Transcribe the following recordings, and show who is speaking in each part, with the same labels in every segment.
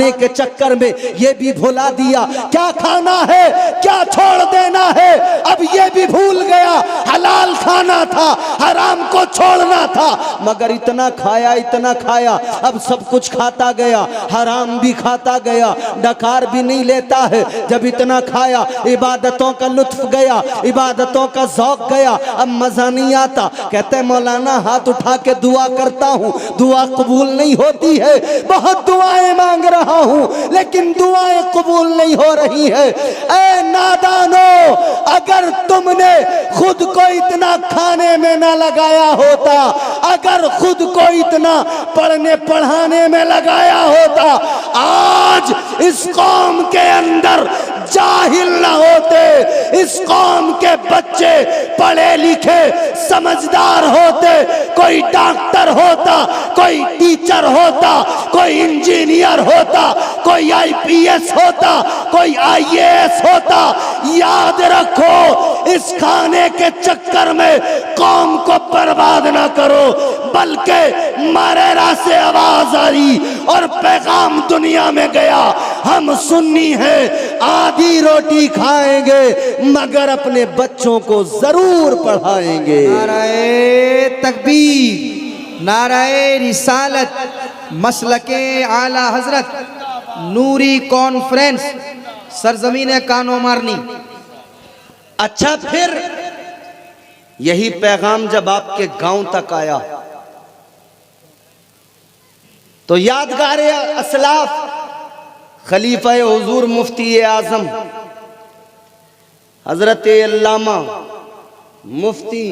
Speaker 1: खाने के चक्कर में ये भी भुला दिया क्या खाना है, क्या छोड़ देना है, अब ये भी भूल गया। हलाल खाना था, हराम को छोड़ना था, मगर इतना खाया, अब सब कुछ खाता गया, हराम भी खाता गया, डकार भी नहीं लेता है। जब इतना खाया, इबादतों का लुत्फ गया, इबादतों का ज़ौक़ गया, अब मजा नहीं आता। कहते मौलाना हाथ उठा के दुआ करता हूँ, दुआ कबूल नहीं होती है, बहुत दुआएं मांग रहा हूँ लेकिन दुआएं कबूल नहीं हो रही है। ऐ नादानो, अगर तुमने खुद को इतना खाने में ना लगाया होता, अगर खुद को इतना पढ़ने पढ़ाने में लगाया होता, आज इस कौम के अंदर जाहिल ना होते, इस कौम के बच्चे पढ़े लिखे समझदार होते, कोई डॉक्टर होता, कोई टीचर होता, कोई इंजीनियर होता, कोई आईपीएस होता, कोई आईएएस होता। याद रखो, इस खाने के चक्कर में कौम को बर्बाद ना करो, बल्कि मरेरा से आवाज आई और पैगाम दुनिया में गया, हम सुन्नी हैं, आधी रोटी खाएंगे मगर अपने बच्चों को जरूर पढ़ाएंगे।
Speaker 2: नाराए तकबीर, नाराए रिसालत, मसलके आला हजरत, नूरी कॉन्फ्रेंस, सरजमीन कानो मारनी।
Speaker 1: अच्छा, फिर यही पैगाम जब आपके गांव तक आया तो यादगार असलाफ खलीफा हुजूर मुफ्ती आजम हजरत अल्लामा मुफ्ती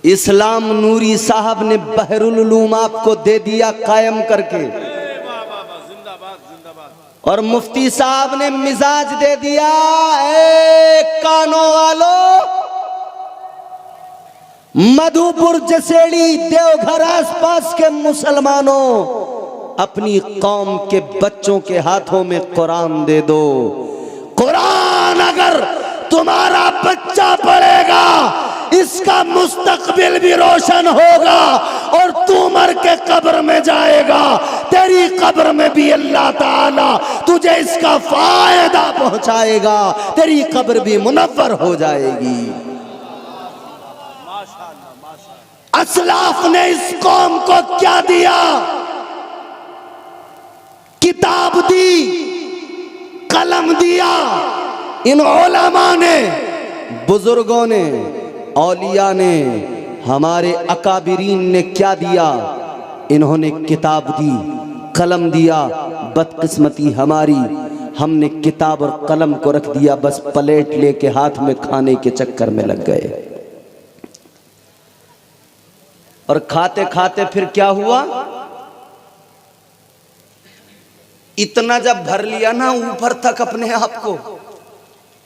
Speaker 1: इस्लाम नूरी साहब ने बहरुल उलूम आपको दे दिया कायम करके, और मुफ्ती साहब ने मिजाज दे दिया। ए कानों वालों, मधुपुर जसेड़ी देवघर आसपास के मुसलमानों, अपनी कौम के बच्चों के हाथों में कुरान दे दो। कुरान अगर तुम्हारा बच्चा पढ़ेगा, इसका मुस्तकबिल भी रोशन होगा और तू मर के कब्र में जाएगा, तेरी कब्र में भी अल्लाह ताला तुझे इसका फायदा पहुंचाएगा, तेरी कब्र भी मुनव्वर हो जाएगी। असलाफ ने इस कौम को क्या दिया? किताब दी, कलम दिया। इन उलमा ने, बुजुर्गों ने, औलिया ने, हमारे अकाबिरीन ने क्या दिया? इन्होंने किताब दी, कलम दिया। बदकिस्मती हमारी, हमने किताब और कलम को रख दिया, बस प्लेट लेके हाथ में खाने के चक्कर में लग गए। और खाते खाते फिर क्या हुआ? इतना जब भर लिया ना ऊपर तक अपने आप को,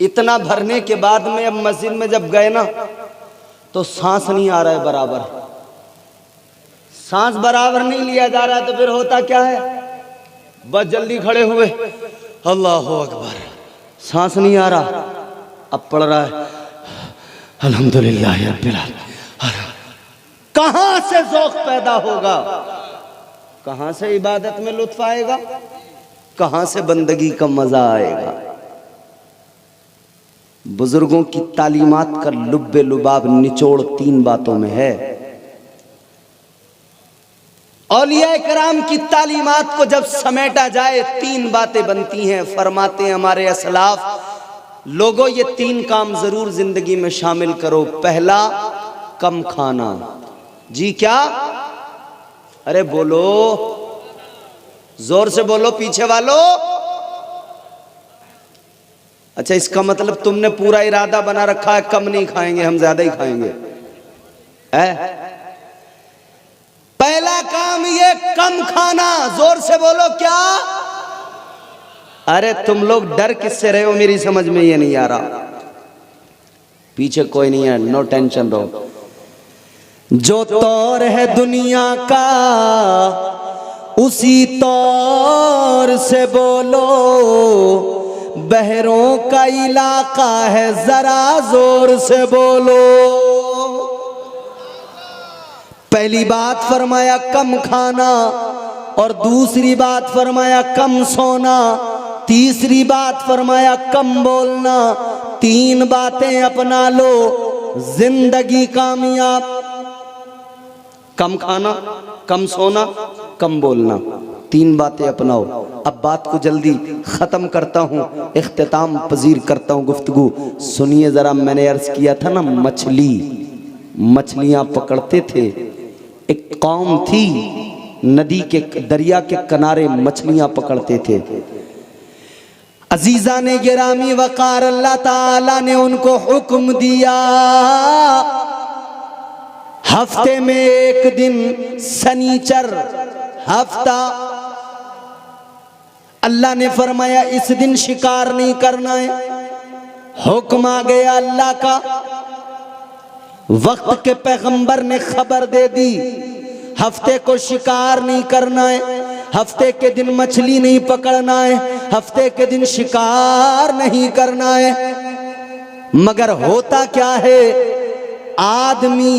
Speaker 1: इतना भरने के बाद में अब मस्जिद में जब गए ना तो सांस नहीं आ रहा है बराबर, सांस बराबर नहीं लिया जा रहा है। तो फिर होता क्या है? बस जल्दी खड़े हुए, अल्लाह अकबर, सांस नहीं आ रहा। अब पढ़ रहा है अल्हम्दुलिल्लाह रब्बिल आलमीन। कहां से ज़ौक़ पैदा होगा? कहां से इबादत में लुत्फ आएगा? कहां से बंदगी का मजा आएगा? बुजुर्गों की तालीमात का लुब्बे लुबाब निचोड़ तीन बातों में है। औलिया कराम की तालीमात को जब समेटा जाए तीन बातें बनती हैं। फरमाते हैं हमारे असलाफ, लोगों ये तीन काम जरूर जिंदगी में शामिल करो। पहला, कम खाना। जी क्या? अरे बोलो, जोर से बोलो पीछे वालों। अच्छा, इसका मतलब तुमने पूरा इरादा बना रखा है कम नहीं खाएंगे, हम ज्यादा ही खाएंगे है? पहला काम ये कम खाना। जोर से बोलो क्या? अरे तुम लोग डर किससे रहे हो? मेरी समझ में ये नहीं आ रहा। पीछे कोई नहीं है, नो टेंशन रहो। जो तौर है दुनिया का उसी तौर से बोलो, बहरों का इलाका है जरा जोर से बोलो। पहली बात फरमाया कम खाना, और दूसरी बात फरमाया कम सोना, तीसरी बात फरमाया कम बोलना। 3 बातें अपना लो, जिंदगी कामयाब। कम खाना, कम सोना, कम बोलना, 3 बातें अपनाओ। अब बात को जल्दी ख़त्म करता हूँ, इख्तिताम पजीर करता हूँ गुफ्तगू। सुनिए ज़रा, मैंने अर्ज़ किया था ना, मछलियाँ पकड़ते थे। एक कौम थी, नदी के दरिया के किनारे मछलियाँ पकड़ते थे। अजीज़ा ने गिरामी वक़ार, अल्लाह ताला ने उनको हुक्म दिया, हफ्ते में एक दिन सनीचर हफ्ता, अल्लाह ने फरमाया इस दिन शिकार नहीं करना है। हुक्म आ गया अल्लाह का, वक्त के पैगंबर ने खबर दे दी, हफ्ते को शिकार नहीं करना है, हफ्ते के दिन मछली नहीं पकड़ना है, हफ्ते के दिन शिकार नहीं करना है। मगर होता क्या है, आदमी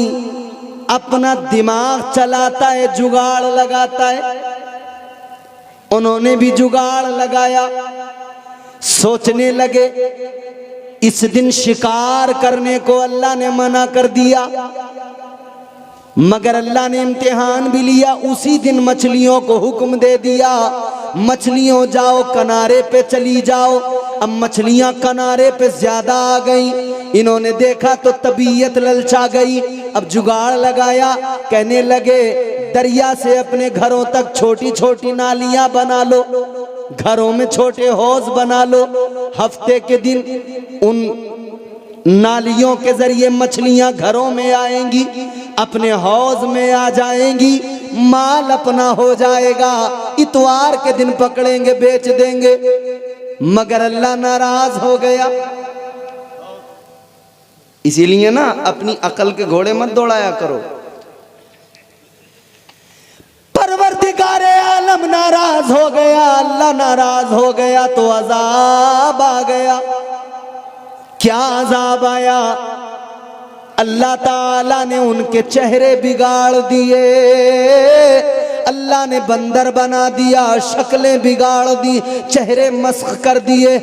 Speaker 1: अपना दिमाग चलाता है, जुगाड़ लगाता है। उन्होंने भी जुगाड़ लगाया, सोचने लगे इस दिन शिकार करने को अल्लाह ने मना कर दिया, मगर अल्लाह ने इम्तिहान भी लिया। उसी दिन मछलियों को हुक्म दे दिया, मछलियों जाओ किनारे पे चली जाओ। अब मछलियां किनारे पे ज्यादा आ गई, इन्होंने देखा तो तबीयत ललचा गई। अब जुगाड़ लगाया, कहने लगे दरिया से अपने घरों तक छोटी छोटी नालियां बना लो, घरों में छोटे हौज बना लो। हफ्ते के दिन उन नालियों के जरिए मछलियां घरों में आएंगी, अपने हौज में आ जाएंगी, माल अपना हो जाएगा, इतवार के दिन पकड़ेंगे बेच देंगे। मगर अल्लाह नाराज हो गया। इसीलिए ना अपनी अकल के घोड़े मत दौड़ाया करो। परवरदिगारे आलम नाराज हो गया, अल्लाह नाराज हो गया तो अजाब आ गया। क्या अजाब आया? अल्लाह ताला ने उनके चेहरे बिगाड़ दिए, अल्लाह ने बंदर बना दिया, शक्लें बिगाड़ दी, चेहरे मस्ख कर दिए।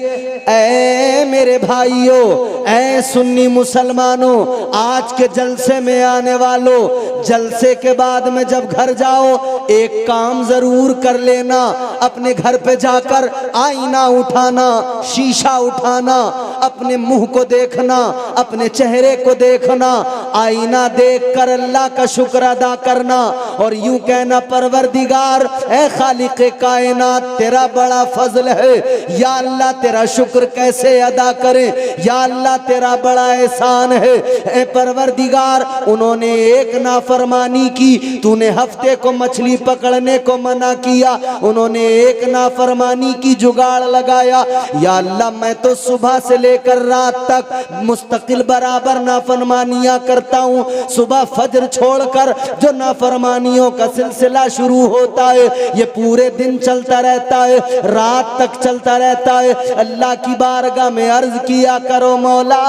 Speaker 1: ऐ मेरे भाइयों, ऐ सुन्नी मुसलमानों, आज के जलसे में आने वालों, जलसे के बाद में जब घर जाओ एक काम जरूर कर लेना, अपने घर पे जाकर आईना उठाना, शीशा उठाना, अपने मुंह को देखना, अपने चेहरे को देखना, आईना देखकर अल्लाह का शुक्र अदा करना और यूं कहना, परवरदिगार ऐ खालिक़े कायनात, तेरा बड़ा फजल है, या अल्लाह तेरा शुक्र कैसे अदा करें, या अल्लाह तेरा बड़ा एहसान है। ऐ परवरदिगार, उन्होंने एक नाफरमानी की, तूने हफ्ते को मछली पकड़ने को मना किया, उन्होंने एक नाफरमानी की, जुगाड़ लगाया। या अल्लाह मैं तो सुबह से लेकर रात तक मुस्तकिल बराबर नाफरमानियां करता हूँ, सुबह फजर छोड़कर जो नाफरमानियों का सिलसिला शुरू होता है ये पूरे दिन चलता रहता है, रात तक चलता रहता है। अल्लाह की बारगाह में अर्ज किया करो, मौला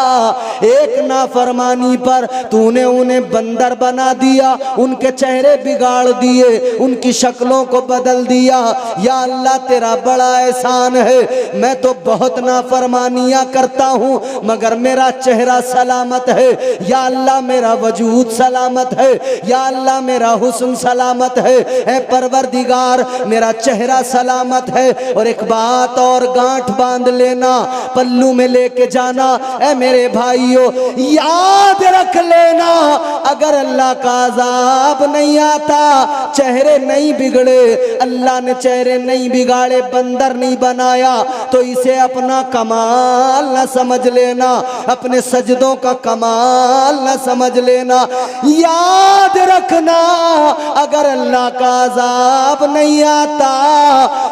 Speaker 1: एक नाफरमानी पर तूने उन्हें बंदर बना दिया, उनके चेहरे बिगाड़ दिए, उनकी शक्लों को बदल दिया, या अल्लाह तेरा बड़ा एहसान है। मैं तो बहुत नाफरमानियां करता हूँ मगर मेरा चेहरा सलामत है, या अल्लाह मेरा वजूद सलामत है, या अल्लाह मेरा हुस्न सलामत है। ऐ परवरदिगार मेरा चेहरा सलामत है। और एक बात और गांठ बांध लेना, पल्लू में लेके जाना, ऐ मेरे भाइयों याद रख लेना, अगर अल्लाह का अजाब नहीं आता, चेहरे नहीं बिगड़े, अल्लाह ने चेहरे नहीं बिगाड़े, बंदर नहीं बनाया, तो इसे अपना कमाल न समझ लेना, अपने सजदों का कमाल न समझ लेना। याद रखना, अगर अल्लाह का अजाब नहीं आता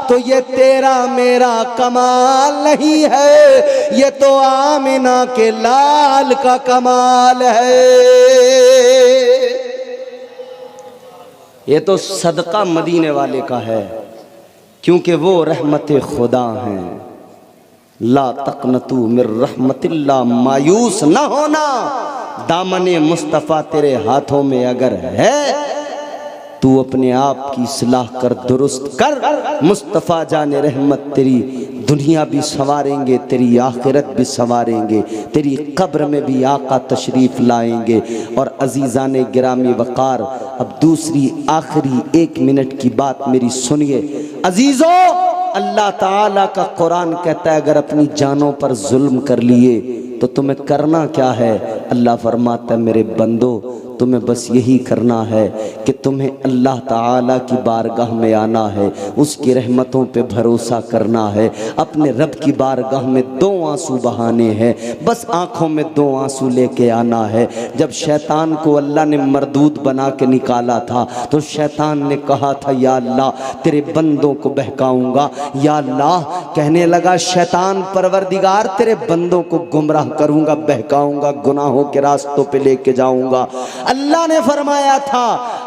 Speaker 1: तो ये तेरा मेरा कमाल नहीं है, ये तो आमिना के लाल का कमाल है। ये तो सदका मदीने वाले का है, क्योंकि वो रहमत खुदा हैं। ला तकनतू मिर रहमतिल्लाह, मायूस न होना, दामने मुस्तफ़ा तेरे हाथों में अगर है तू अपने आप की इस्लाह कर, दुरुस्त कर। मुस्तफ़ा जाने रहमत तेरी दुनिया भी संवारेंगे, तेरी आखिरत भी संवारेंगे, तेरी कब्र में भी आका तशरीफ़ लाएंगे। और अजीज़ाने गिरामी वक़ार, अब दूसरी आखिरी 1 मिनट की बात मेरी सुनिए। अजीज़ों, अल्लाह ताला का कुरान कहता है अगर अपनी जानों पर जुल्म कर लिए तो तुम्हें करना क्या है? अल्लाह फरमाता है मेरे बंदो, तुम्हें बस यही करना है कि तुम्हें अल्लाह ताला की बारगाह में आना है, उसकी रहमतों पे भरोसा करना है, अपने रब की बारगाह में 2 आंसू बहाने हैं, बस आँखों में 2 आंसू लेके आना है। जब शैतान को अल्लाह ने मरदूद बना के निकाला था तो शैतान ने कहा था या अल्लाह तेरे बंदों को बहकाऊंगा, या अल्लाह कहने लगा शैतान परवरदिगार तेरे बंदों को गुमराह करूंगा, बहकाऊंगा, गुनाहों के रास्तों पे लेके जाऊंगा। अल्लाह ने फरमाया था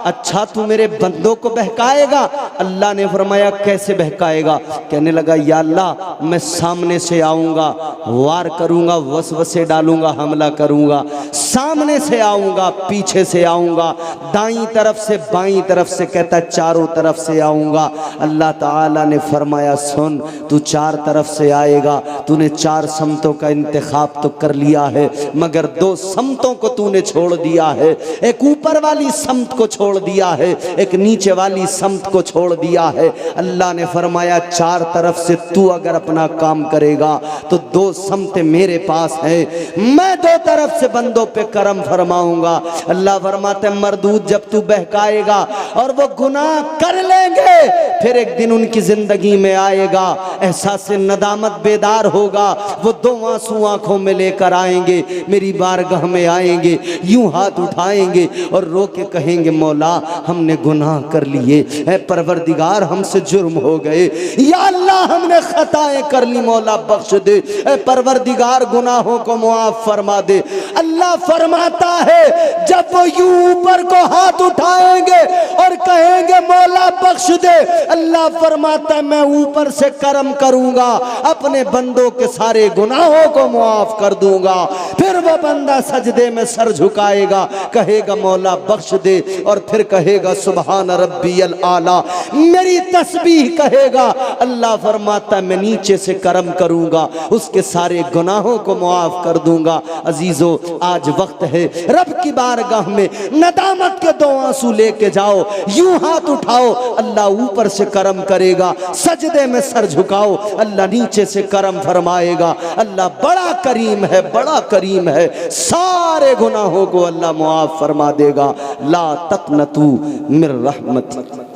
Speaker 1: अच्छा तू मेरे बंदों को बहकाएगा? अल्लाह ने फरमाया कैसे बहकाएगा? कहने लगा या अल्लाह मैं सामने से आऊंगा, वार करूंगा, वसवसे डालूंगा, हमला करूंगा, सामने से आऊंगा, पीछे से आऊंगा, दाईं तरफ से, बाईं तरफ से, कहता चारों तरफ से आऊंगा। अल्लाह ताला ने फरमाया सुन, तू 4 तरफ से आएगा, तूने 4 समतों का इंतखाब तो कर लिया है मगर 2 समतों को तूने छोड़ दिया है। एक ऊपर वाली समत को छोड़ दिया है, एक नीचे वाली समत को छोड़ दिया है। अल्लाह ने फरमाया 4 तरफ से तू अगर अपना काम करेगा तो 2 समतें मेरे पास है, मैं 2 तरफ से बंदों पे करम फरमाऊंगा। अल्लाह फरमाते मरदूद जब तू बहकाएगा और वो गुनाह कर लेंगे फिर एक दिन उनकी जिंदगी में आएगा, एहसास नदामत बेदार होगा, वो 2 आंसू आंखों में लेकर आएंगे, मेरी बारगाह में आएंगे, यूं हाथ उठाएंगे और रो के कहेंगे मौला हमने गुनाह कर लिए, है परवरदिगार हमसे जुर्म हो गए, या अल्लाह हमने खताएं कर ली, मौला बख्श दे, है परवरदिगार गुनाहों को मुआफ फरमा दे। अल्लाह फरमाता है जब वो यूं ऊपर को हाथ उठाएंगे और कहेंगे मौला बख्श दे, अल्लाह फरमाता है मैं ऊपर से करम करूंगा, अपने बंदों के सारे गुनाहों को मुआफ कर दूंगा। फिर वो बंदा सजदे में सर झुकाएगा, कहेगा मौला बख्श दे, और फिर कहेगा सुभान रब्बियल आला, मेरी तस्बीह कहेगा। अल्लाह फरमाता मैं नीचे से करम करूंगा, उसके सारे गुनाहों को मुआफ कर दूंगा। अजीजों आज वक्त है रब की बारगाह में नदामत के 2 आंसू लेके जाओ, यूं हाथ उठाओ, अल्लाह ऊपर से करम करेगा, सजदे में सर झुकाओ, अल्लाह नीचे से करम फरमाएगा। अल्लाह बड़ा करीम है, बड़ा करीम है, सारे गुनाहों को अल्लाह मुआफ फरमा देगा। ला तक़नतू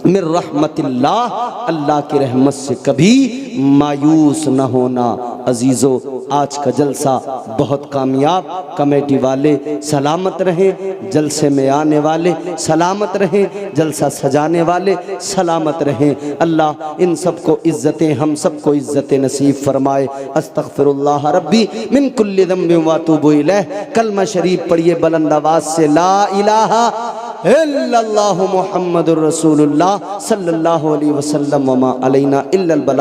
Speaker 1: मिर रहमतिल्लाह, अल्लाह की रहमत से कभी मायूस न होना। अजीज़ों आज का जलसा बहुत कामयाब, कमेटी वाले सलामत रहें, जलसे में आने वाले सलामत रहें, जलसा सजाने वाले सलामत रहें। अल्लाह इन सबको इज़्ज़तें, हम सबको इज़्ज़तें नसीब फरमाए। अस्तग़फिरुल्लाह रब्बी मिन कुल्लि ज़ंबिन व अतूबु इलैह। कलमा शरीफ पढ़िए बुलंद आवाज़ से, ला इलाहा इल्लल्लाहु मुहम्मदुर रसूलुल्लाह सल्लल्लाहु अलैहि वसल्लम व मा अलैना इल्लल बलाग।